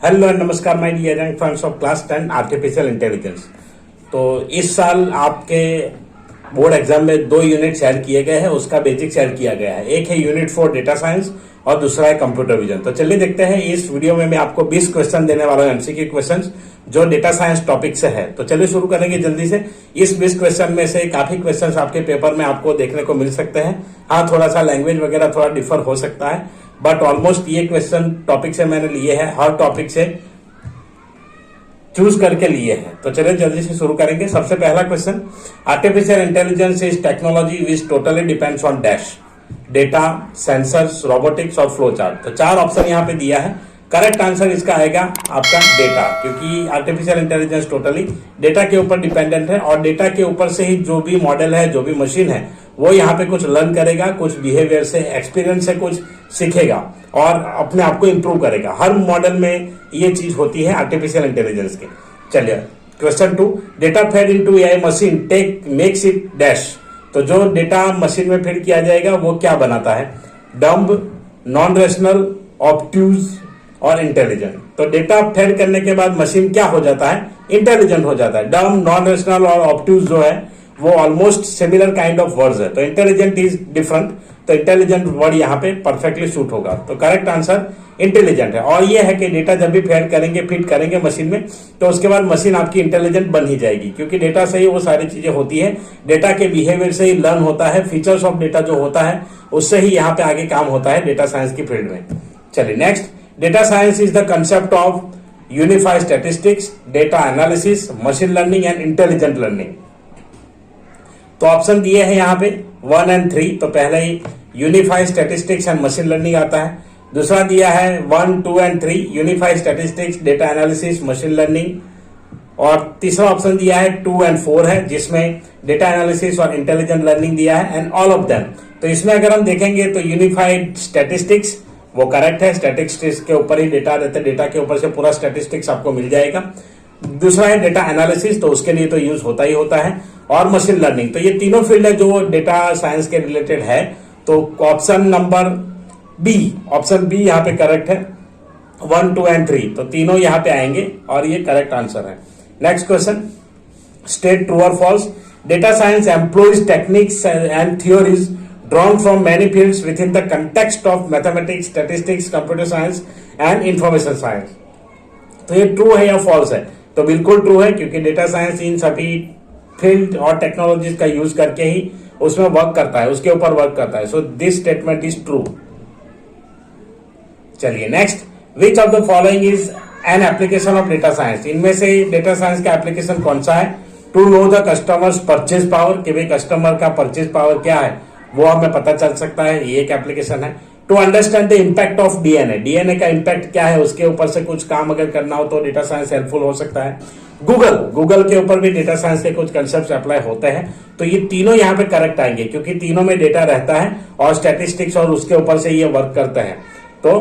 Hello and नमस्कार my dear young friends of class 10 artificial intelligence. तो इस साल आपके बोर्ड एग्जाम में 2 यूनिट शेयर किए गए हैं, उसका बेसिक शेयर किया गया है। एक है यूनिट 4 डेटा साइंस और दूसरा है कंप्यूटर विजन। तो चलिए देखते हैं, इस वीडियो में मैं आपको 20 क्वेश्चन देने वाला हूं, एमसीक्यू क्वेश्चंस जो डेटा साइंस टॉपिक से है। तो चलिए शुरू करेंगे जल्दी से। इस 20 क्वेश्चन में से काफी क्वेश्चंस आपके पेपर में आपको देखने को मिल सकते हैं। हाँ, थोड़ा सा लैंग्वेज वगैरह थोड़ा डिफर हो सकता है, बट ऑलमोस्ट ये क्वेश्चन टॉपिक से मैंने लिए हैं, हर टॉपिक से चूज करके लिए हैं। तो चलिए जल्दी से शुरू करेंगे। सबसे पहला question, artificial intelligence is technology which totally depends on dash, data, sensors, robotics और फ्लो चार्ट। तो 4 ऑप्शन यहाँ पे दिया है। करेक्ट आंसर इसका आएगा आपका डेटा, क्योंकि आर्टिफिशियल इंटेलिजेंस टोटली डेटा के ऊपर डिपेंडेंट है और डेटा के ऊपर से ही जो भी मॉडल है, जो भी मशीन है, वो यहाँ पे कुछ लर्न करेगा, कुछ बिहेवियर से, एक्सपीरियंस से कुछ सीखेगा और अपने आप को इंप्रूव करेगा। हर मॉडल में ये चीज होती है आर्टिफिशियल इंटेलिजेंस की। चलिए question 2, data fed into AI machine take makes it dash. तो जो डेटा मशीन में फीड किया जाएगा वो क्या बनाता है? डम्ब, नॉन रेशनल, ऑब्ट्यूज और इंटेलिजेंट। तो डेटा फेड करने के बाद मशीन क्या हो जाता है? इंटेलिजेंट हो जाता है। डम्ब, नॉन रेशनल और ऑब्ट्यूज जो है वो almost similar kind of words है, तो इंटेलिजेंट इज डिफरेंट। तो इंटेलिजेंट वर्ड यहाँ पे परफेक्टली सूट होगा। तो करेक्ट आंसर इंटेलिजेंट है। और ये है कि डेटा जब भी फेड करेंगे, फीड करेंगे मशीन में, तो उसके बाद मशीन आपकी इंटेलिजेंट बन ही जाएगी, क्योंकि डेटा से ही वो सारी चीजें होती है। डेटा के बिहेवियर से ही लर्न होता है, फीचर्स ऑफ डेटा जो होता है उससे ही यहाँ पे आगे काम होता है डेटा साइंस की फील्ड में। चलिए next, data science is the concept of unified statistics, data analysis, machine learning and intelligent learning. तो ऑप्शन दिए हैं यहाँ पे 1 and 3। तो पहले ही unified statistics and machine learning आता है। दूसरा दिया है 1, 2 and 3 unified statistics, data analysis, machine learning. और तीसरा ऑप्शन दिया है 2 and 4 है, जिसमें डेटा एनालिसिस और इंटेलिजेंट लर्निंग दिया है, एंड ऑल ऑफ देम। तो इसमें अगर हम देखेंगे तो यूनिफाइड स्टैटिस्टिक्स वो करेक्ट है। स्टैटिस्टिक्स के ऊपर ही डेटा रहता है, डेटा के ऊपर से पूरा स्टैटिस्टिक्स आपको मिल जाएगा। दूसरा है डेटा एनालिसिस, तो उसके लिए तो यूज होता ही होता है, और मशीन लर्निंग। तो ये तीनों फील्ड है जो डेटा साइंस के रिलेटेड है। तो option number B, option B यहाँ पे करेक्ट है। 1, 2 and 3 तो तीनों यहाँ पे आएंगे और ये करेक्ट आंसर है। नेक्स्ट क्वेश्चन, स्टेट ट्रू और false. Data science employs techniques and theories drawn from many fields within the context of mathematics, statistics, computer science and information science। तो ये ट्रू है या फॉल्स है? तो बिल्कुल ट्रू है, क्योंकि डेटा साइंस इन सभी फील्ड और टेक्नोलॉजीज का यूज करके ही उसमें वर्क करता है, उसके ऊपर वर्क करता है। So this statement is true. चलिए next, which of the following is an application of data science. इनमें से डेटा साइंस का एप्लीकेशन कौन सा है? To know the customers purchase power, कि भाई कस्टमर का परचेज पावर क्या है वो हमें पता चल सकता है, ये एक एप्लीकेशन है। To understand the impact of DNA, DNA का इम्पैक्ट क्या है उसके ऊपर से कुछ काम अगर करना हो तो डेटा साइंस हेल्पफुल हो सकता है। गूगल के ऊपर भी डेटा साइंस के कुछ कंसेप्ट अप्लाई होते हैं। तो ये तीनों यहाँ पे करेक्ट आएंगे, क्योंकि तीनों में डेटा रहता है और स्टैटिस्टिक्स और उसके ऊपर से ये वर्क करते हैं। तो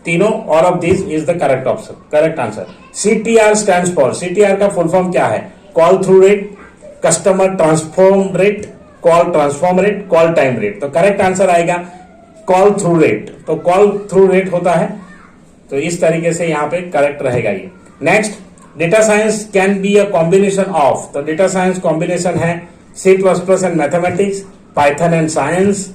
तीनों, all of this is the correct option, correct answer. CTR stands for, CTR का फुल फॉर्म क्या है? Call through rate, customer transform rate, call transform rate, call time rate. तो करेक्ट आंसर आएगा कॉल थ्रू रेट। तो call through rate होता है, तो इस तरीके से यहाँ पे करेक्ट रहेगा ये। Next, data science can be a combination of. तो डेटा साइंस कॉम्बिनेशन है C++ and mathematics, Python and science,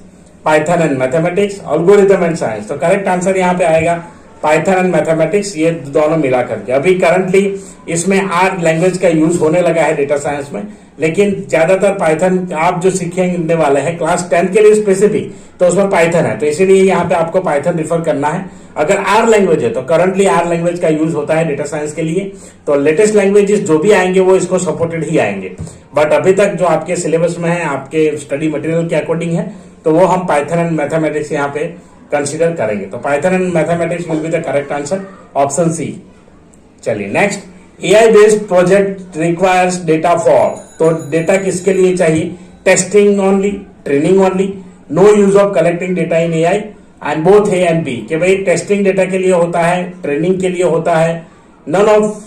Python and mathematics, algorithm and science. तो करेक्ट आंसर यहाँ पे आएगा पाइथन एंड मैथमेटिक्स, ये दोनों मिला करके। अभी करंटली इसमें R लैंग्वेज का यूज होने लगा है डेटा साइंस में, लेकिन ज्यादातर पाइथन आप जो सीखने वाले हैं क्लास 10 के लिए स्पेसिफिक, तो उसमें पाइथन है, तो इसीलिए यहाँ पे आपको पाइथन रिफर करना है। अगर R लैंग्वेज है तो करंटली R लैंग्वेज का यूज होता है डेटा साइंस के लिए। तो लेटेस्ट लैंग्वेजेस जो भी आएंगे वो इसको सपोर्टेड ही आएंगे, बट अभी तक जो आपके सिलेबस में है, आपके स्टडी मटेरियल के अकॉर्डिंग है, तो वो हम पाइथन एंड मैथमेटिक्स यहाँ पे कंसिडर करेंगे। तो Python and mathematics will be the correct answer, option C. चलिए next, AI based project requires data for. तो डेटा किसके लिए चाहिए? Testing only, training only, no use of collecting data in AI, and both A and B. कि भाई testing data के लिए होता है, ट्रेनिंग के लिए होता है, none of,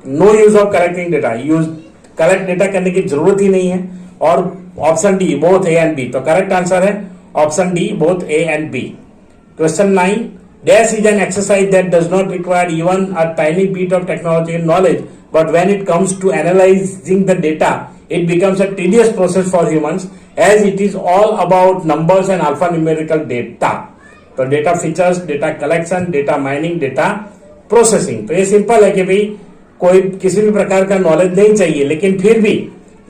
no use of collecting data, use collect data करने की जरूरत ही नहीं है, और option D both A and B. तो करेक्ट आंसर है option D both A and B. Question 9, Dash is an exercise that does not require even a tiny bit of technological knowledge, but when it comes to analyzing the data, it becomes a tedious process for humans as it is all about numbers and alphanumerical data. तो data features, data collection, data mining, data processing. तो ये simple है कि भाई कोई किसी भी प्रकार का नॉलेज नहीं चाहिए, लेकिन फिर भी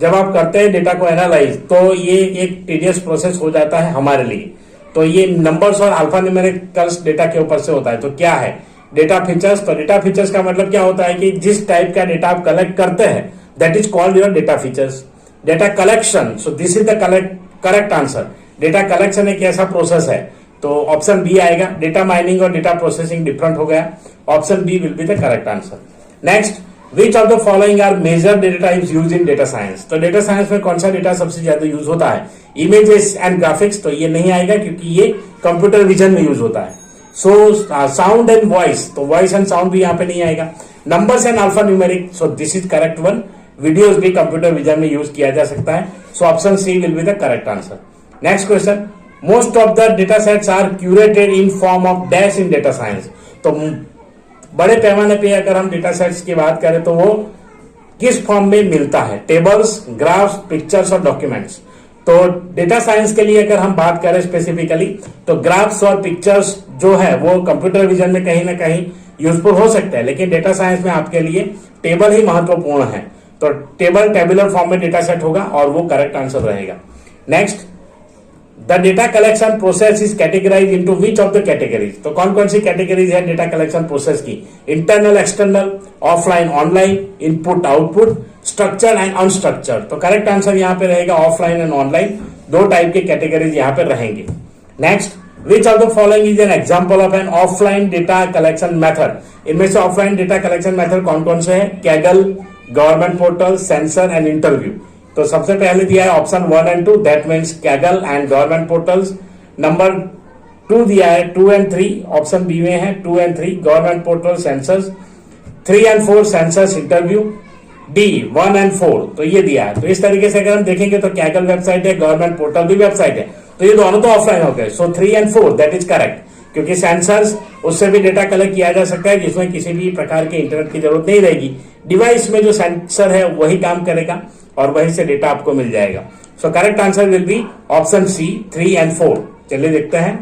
जब आप करते हैं डेटा को एनालाइज तो ये एक टीडियस प्रोसेस हो जाता है हमारे लिए। तो ये नंबर्स और अल्फा न्यूमेरिकल्स डेटा के ऊपर से होता है। तो क्या है डेटा फीचर्स? तो डेटा फीचर्स का मतलब क्या होता है कि जिस टाइप का डेटा आप कलेक्ट करते हैं that is called your data features. Data collection, so this is the correct answer. Data collection एक ऐसा प्रोसेस है, तो ऑप्शन बी आएगा। डेटा माइनिंग और डेटा प्रोसेसिंग डिफरेंट हो गया, option B will be the correct answer. Next, which of the following are major data types use in data science? तो data science में कौन सा डेटा सबसे ज्यादा यूज होता है? इमेजेस एंड ग्राफिक्स, तो ये नहीं आएगा क्योंकि ये कंप्यूटर विजन में यूज होता है। सो साउंड एंड वॉइस, तो वॉइस एंड साउंड भी यहाँ पे नहीं आएगा। Numbers and alpha numeric, so this is correct one. Videos भी कंप्यूटर विजन में यूज किया जा सकता है, so option C will be the correct answer. Next question, most of the data sets are curated in form of dash in data science. तो बड़े पैमाने पे अगर हम डेटा सेट्स की बात करें तो वो किस फॉर्म में मिलता है? टेबल्स, ग्राफ्स, पिक्चर्स और डॉक्यूमेंट्स। तो डेटा साइंस के लिए अगर हम बात करें स्पेसिफिकली तो ग्राफ्स और पिक्चर्स जो है वो कंप्यूटर विजन में कहीं ना कहीं यूजफुल हो सकता है, लेकिन डेटा साइंस में आपके लिए टेबल ही महत्वपूर्ण है। तो टेबल टेबुलर फॉर्म में डेटा सेट होगा और वो करेक्ट आंसर रहेगा। Next, the data collection process is categorize into which of the categories? तो कौन कौन सी कैटेगरीज है डेटा कलेक्शन प्रोसेस की? Internal, external, offline, online, input, output, structure and unstructure. तो करेक्ट आंसर यहाँ पे रहेगा ऑफलाइन एंड ऑनलाइन, दो टाइप के कैटेगरीज यहाँ पे रहेंगे। Next, which of the following is an example of an offline data collection method? इनमें से ऑफलाइन डेटा कलेक्शन मेथड कौन कौन से है? Kaggle, government portal, sensor and interview. तो सबसे पहले दिया है option 1 and 2, that means Kaggle and government portals. Number 2 दिया है 2 एंड 3, ऑप्शन बी में है 2 and 3, government portal, sensors. 3 and 4, census, interview. D 1 and 4, तो ये दिया है। तो इस तरीके से अगर हम देखेंगे तो कैगल वेबसाइट है, गवर्नमेंट पोर्टल भी वेबसाइट है, तो ये दोनों तो ऑफलाइन हो गए। सो 3 एंड 4 दैट इज करेक्ट, क्योंकि सेंसर्स उससे भी डेटा कलेक्ट किया जा सकता है जिसमें किसी भी प्रकार के इंटरनेट की जरूरत नहीं रहेगी। डिवाइस में जो सेंसर है वही काम करेगा और वहीं से डेटा आपको मिल जाएगा। So correct answer will be option C 3 and 4। चलिए देखते हैं,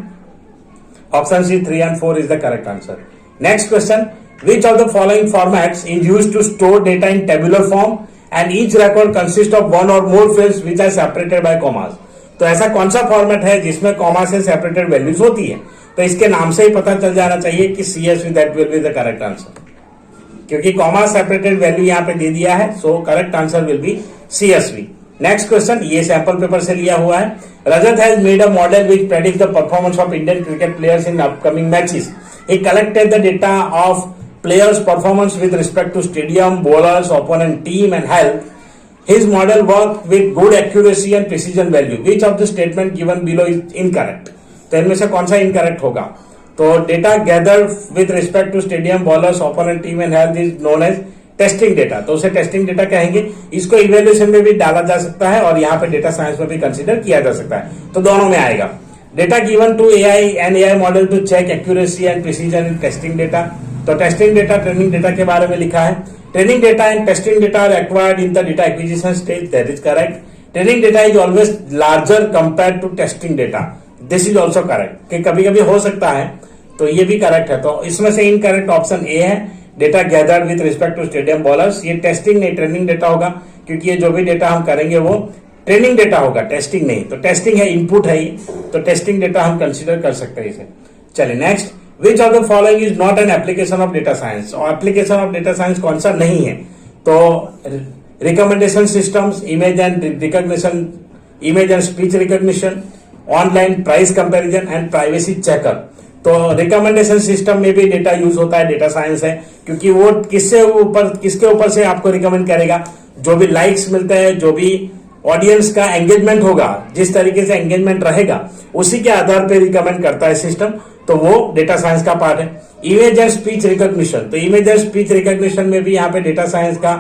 option C 3 and 4 is the correct answer. Next question, which of the following formats is used to store data in tabular form and each record consists of one or more fields which are separated by commas? तो ऐसा कौन सा format है जिसमें comma से separated values होती है? तो इसके नाम से ही पता चल जाना चाहिए कि CSV that will be the correct answer, क्योंकि कॉमा सेपरेटेड वैल्यू यहाँ पे दे दिया है। So correct answer will be CSV। Next question, ये सैंपल पेपर से लिया हुआ है। Rajat has made a model which predict the performance of Indian cricket players in upcoming matches. He collected the data of players' performance with respect to stadium, bowlers, opponent team and health. His model worked with good accuracy and precision value. Which of the statement given below is incorrect? तो इनमें से कौन सा incorrect होगा? तो data gather with respect to stadium, bowlers, opponent team and health is known as testing data. तो उसे testing data कहेंगे। इसको इवेल्युएशन में भी डाला जा सकता है और यहाँ पे डेटा साइंस में भी कंसिडर किया जा सकता है, तो दोनों में आएगा। Data given to AI and AI model to check accuracy and precision in testing data. तो टेस्टिंग डेटा, ट्रेनिंग डेटा के बारे में लिखा है। Training data and testing data are acquired in the data acquisition stage, that is correct. Training data is always larger compare to testing data, this is also correct. कि कभी कभी हो सकता है, तो ये भी करेक्ट है। तो इसमें से इनकरेक्ट ऑप्शन ए है, data gathered with respect to stadium bowlers. ये टेस्टिंग नहीं, ट्रेनिंग डेटा होगा, क्योंकि ये जो भी डेटा हम करेंगे वो ट्रेनिंग डेटा होगा, टेस्टिंग नहीं। तो टेस्टिंग है, इनपुट है ये, तो टेस्टिंग डेटा हम कंसिडर कर सकते हैं इसे। चलिए next, which of the following is not N application of data science? और एप्लीकेशन ऑफ डेटा साइंस कौन सा नहीं है? तो recommendation systems, image and recognition, image and speech recognition, online price comparison and privacy checker. तो recommendation system में भी data use होता है, डेटा साइंस है, क्योंकि वो किसके ऊपर से आपको रिकमेंड करेगा? जो भी लाइक्स मिलते हैं, जो भी ऑडियंस का एंगेजमेंट होगा, जिस तरीके से एंगेजमेंट रहेगा उसी के आधार पर रिकमेंड करता है सिस्टम, तो वो डेटा साइंस का पार्ट है। इमेज एंड स्पीच रिकॉग्निशन, तो इमेज एंड स्पीच रिकॉग्निशन में भी यहाँ पे डेटा साइंस का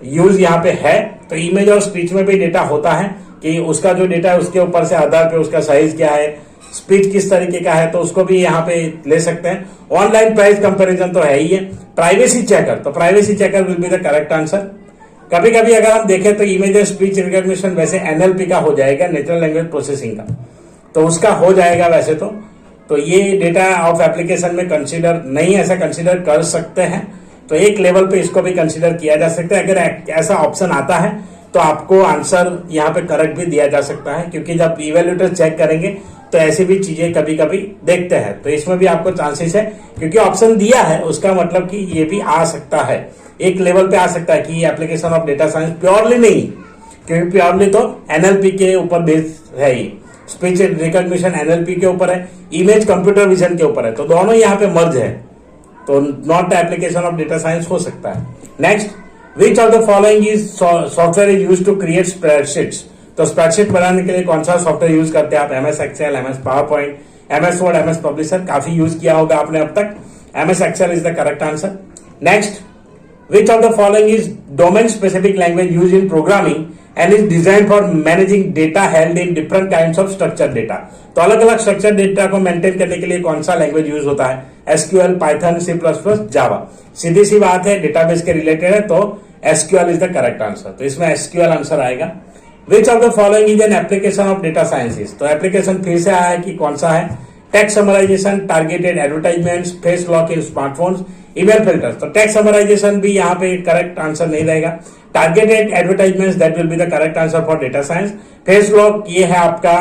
यूज यहाँ पे है। तो इमेज और स्पीच में भी डेटा होता है कि उसका जो डेटा है उसके ऊपर से आधार पे उसका साइज क्या है, स्पीच किस तरीके का है, तो उसको भी यहाँ पे ले सकते हैं। ऑनलाइन प्राइस कंपैरिजन तो है ही है। प्राइवेसी चेकर, तो privacy checker will be the correct answer. कभी कभी अगर हम देखें तो इमेज स्पीच रिकॉग्निशन वैसे एनएलपी का हो जाएगा, नेचुरल लैंग्वेज प्रोसेसिंग का, तो उसका हो जाएगा वैसे तो ये डेटा ऑफ एप्लीकेशन में कंसीडर नहीं, ऐसा कंसीडर कर सकते हैं। तो एक लेवल पे इसको भी कंसीडर किया जा सकता है। अगर ऐसा ऑप्शन आता है तो आपको आंसर यहाँ पे करेक्ट भी दिया जा सकता है, क्योंकि जब इवेल्यूएटर चेक करेंगे तो ऐसी भी चीजें कभी कभी देखते हैं। तो इसमें भी आपको चांसेस है, क्योंकि ऑप्शन दिया है उसका मतलब कि ये भी आ सकता है, एक लेवल पे आ सकता है कि application of data science purely नहीं, क्योंकि प्योरली तो एनएलपी के ऊपर बेस है ही, स्पीच रिकॉग्निशन एनएलपी के ऊपर है, इमेज कंप्यूटर विजन के ऊपर है, तो दोनों यहाँ पे मर्ज है, तो not application of data science हो सकता है। Next, which of the following is software is use to create spreadsheets. तो स्प्रेडशीट बनाने के लिए कौन सा सॉफ्टवेयर यूज करते हैं आप? MS Excel, MS PowerPoint, MS Word, MS Publisher, काफी यूज किया होगा आपने अब तक। MS Excel is the correct answer. Next, which of the following is domain specific language used in programming and is designed for managing data held in different kinds of structured data। तो अलग अलग structure data को maintain करने के लिए कौन सा language use होता है? SQL, Python, C plus plus, Java. सीधी सी बात है, डेटाबेस के रिलेटेड है, तो SQL is the correct answer, तो इसमें एसक्यूएल आंसर आएगा। Which of the following is an application of data sciences. तो एप्लीकेशन फिर से आया है कि कौन सा है? Text summarization, targeted advertisements, face lock in smartphones, email filters. तो टेक्स्ट समराइजेशन भी यहाँ पे करेक्ट आंसर नहीं रहेगा। Targeted advertisements that will be the correct answer for data science. Face lock ये है आपका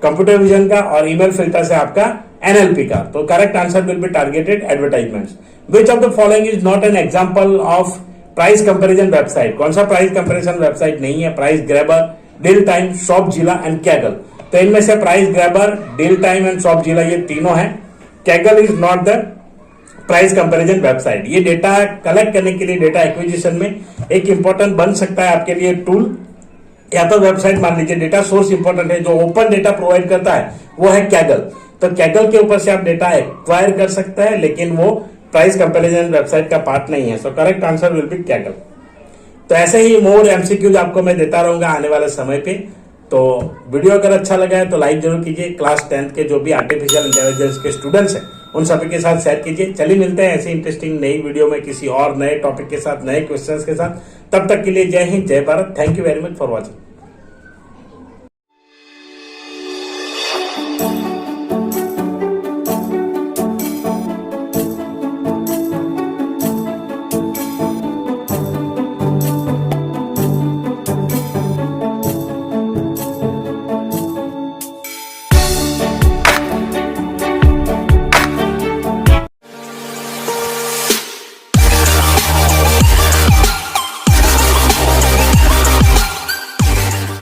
कंप्यूटर विजन का, और ईमेल फिल्टर्स है आपका एनएलपी का, तो correct answer will be targeted advertisements. Which of the following is not an example of price comparison website. कौन सा प्राइस कंपैरिजन वेबसाइट नहीं है? Price Grabber, Deal Time, Shopzilla and Kaggle. तो इनमें से Price Grabber, Deal Time and Shopzilla ये तीनों है। Kaggle is not the price comparison website. ये डेटा कलेक्ट करने के लिए डेटा एक्विजिशन में एक इंपॉर्टेंट बन सकता है आपके लिए टूल, या तो वेबसाइट मान लीजिए। डेटा सोर्स इंपॉर्टेंट है, जो ओपन डेटा प्रोवाइड करता है वो है कैगल, तो कैगल के ऊपर से आप डेटा एक्वायर कर सकते हैं, लेकिन वो प्राइस कंपैरिजन वेबसाइट का पार्ट नहीं है। So correct answer will be Kaggle. तो ऐसे ही मोर एमसीक्यूज आपको मैं देता रहूंगा आने वाले समय पे। तो वीडियो अगर अच्छा लगा है तो लाइक जरूर कीजिए। क्लास 10th के जो भी आर्टिफिशियल इंटेलिजेंस के स्टूडेंट्स हैं उन सभी के साथ शेयर कीजिए। चलिए मिलते हैं ऐसी इंटरेस्टिंग नई वीडियो में किसी और नए टॉपिक के साथ, नए क्वेश्चंस के साथ। तब तक के लिए जय हिंद, जय Bharat. Thank you very much for watching.